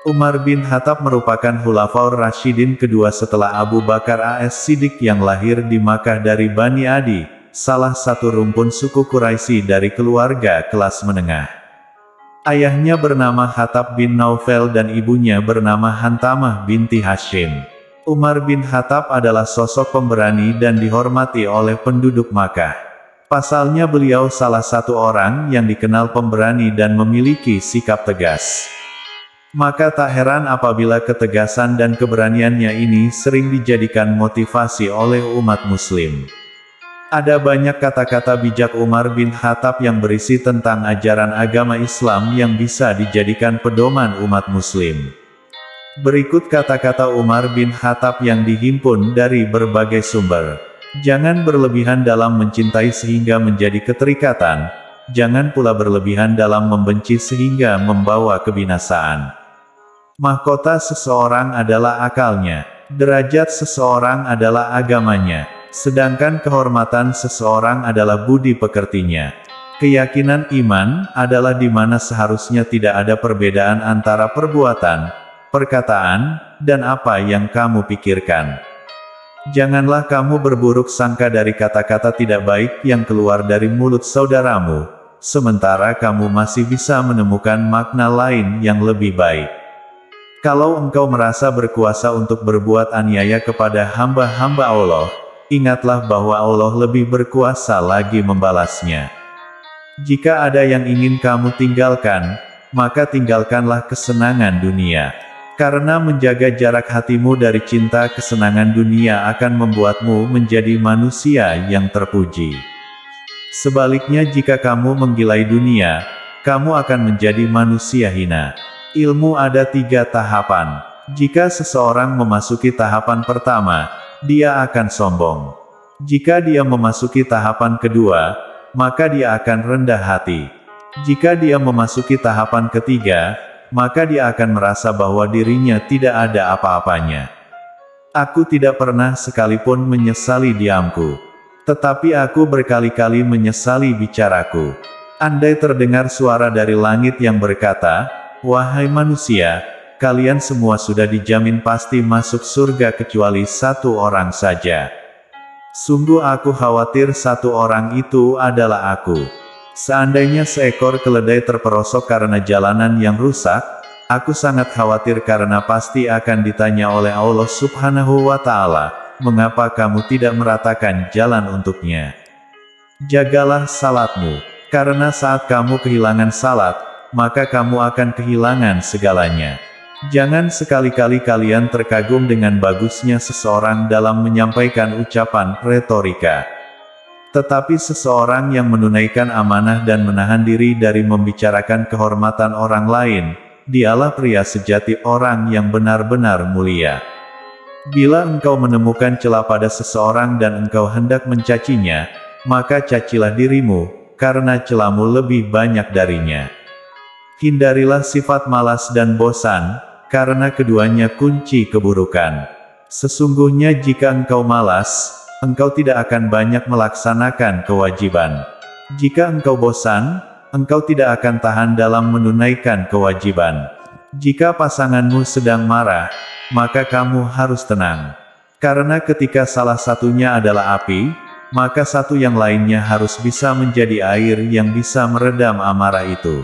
Umar bin Khattab merupakan Khulafaur Rasyidin kedua setelah Abu Bakar As-Siddiq yang lahir di Makkah dari Bani Adi, salah satu rumpun suku Quraisy dari keluarga kelas menengah. Ayahnya bernama Khattab bin Naufel dan ibunya bernama Hantamah binti Hashim. Umar bin Khattab adalah sosok pemberani dan dihormati oleh penduduk Makkah. Pasalnya beliau salah satu orang yang dikenal pemberani dan memiliki sikap tegas. Maka tak heran apabila ketegasan dan keberaniannya ini sering dijadikan motivasi oleh umat muslim. Ada banyak kata-kata bijak Umar bin Khattab yang berisi tentang ajaran agama Islam yang bisa dijadikan pedoman umat muslim. Berikut kata-kata Umar bin Khattab yang dihimpun dari berbagai sumber. Jangan berlebihan dalam mencintai sehingga menjadi keterikatan, jangan pula berlebihan dalam membenci sehingga membawa kebinasaan. Mahkota seseorang adalah akalnya, derajat seseorang adalah agamanya, sedangkan kehormatan seseorang adalah budi pekertinya. Keyakinan iman adalah di mana seharusnya tidak ada perbedaan antara perbuatan, perkataan, dan apa yang kamu pikirkan. Janganlah kamu berburuk sangka dari kata-kata tidak baik yang keluar dari mulut saudaramu, sementara kamu masih bisa menemukan makna lain yang lebih baik. Kalau engkau merasa berkuasa untuk berbuat aniaya kepada hamba-hamba Allah, ingatlah bahwa Allah lebih berkuasa lagi membalasnya. Jika ada yang ingin kamu tinggalkan, maka tinggalkanlah kesenangan dunia. Karena menjaga jarak hatimu dari cinta kesenangan dunia akan membuatmu menjadi manusia yang terpuji. Sebaliknya jika kamu menggilai dunia, kamu akan menjadi manusia hina. Ilmu ada 3 tahapan. Jika seseorang memasuki tahapan pertama, dia akan sombong. Jika dia memasuki tahapan kedua, maka dia akan rendah hati. Jika dia memasuki tahapan ketiga, maka dia akan merasa bahwa dirinya tidak ada apa-apanya. Aku tidak pernah sekalipun menyesali diamku. Tetapi aku berkali-kali menyesali bicaraku. Andai terdengar suara dari langit yang berkata, "Wahai manusia, kalian semua sudah dijamin pasti masuk surga kecuali satu orang saja. Sungguh aku khawatir satu orang itu adalah aku. Seandainya seekor keledai terperosok karena jalanan yang rusak, aku sangat khawatir karena pasti akan ditanya oleh Allah Subhanahu wa Ta'ala, mengapa kamu tidak meratakan jalan untuknya? Jagalah salatmu, karena saat kamu kehilangan salat, maka kamu akan kehilangan segalanya. Jangan sekali-kali kalian terkagum dengan bagusnya seseorang dalam menyampaikan ucapan retorika. Tetapi seseorang yang menunaikan amanah dan menahan diri dari membicarakan kehormatan orang lain, dialah pria sejati orang yang benar-benar mulia. Bila engkau menemukan celah pada seseorang dan engkau hendak mencacinya, maka cacilah dirimu, karena celahmu lebih banyak darinya. Hindarilah sifat malas dan bosan, karena keduanya kunci keburukan. Sesungguhnya jika engkau malas, engkau tidak akan banyak melaksanakan kewajiban. Jika engkau bosan, engkau tidak akan tahan dalam menunaikan kewajiban. Jika pasanganmu sedang marah, maka kamu harus tenang. Karena ketika salah satunya adalah api, maka satu yang lainnya harus bisa menjadi air yang bisa meredam amarah itu.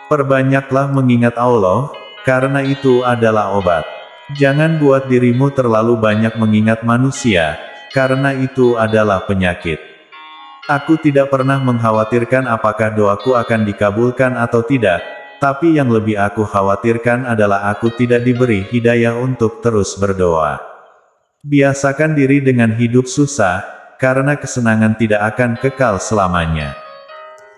Perbanyaklah mengingat Allah, karena itu adalah obat. Jangan buat dirimu terlalu banyak mengingat manusia, karena itu adalah penyakit. Aku tidak pernah mengkhawatirkan apakah doaku akan dikabulkan atau tidak, tapi yang lebih aku khawatirkan adalah aku tidak diberi hidayah untuk terus berdoa. Biasakan diri dengan hidup susah, karena kesenangan tidak akan kekal selamanya.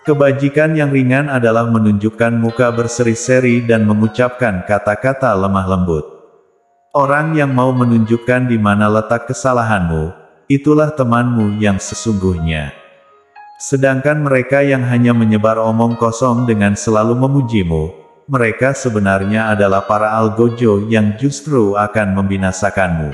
Kebajikan yang ringan adalah menunjukkan muka berseri-seri dan mengucapkan kata-kata lemah lembut. Orang yang mau menunjukkan di mana letak kesalahanmu, itulah temanmu yang sesungguhnya. Sedangkan mereka yang hanya menyebar omong kosong dengan selalu memujimu, mereka sebenarnya adalah para algojo yang justru akan membinasakanmu.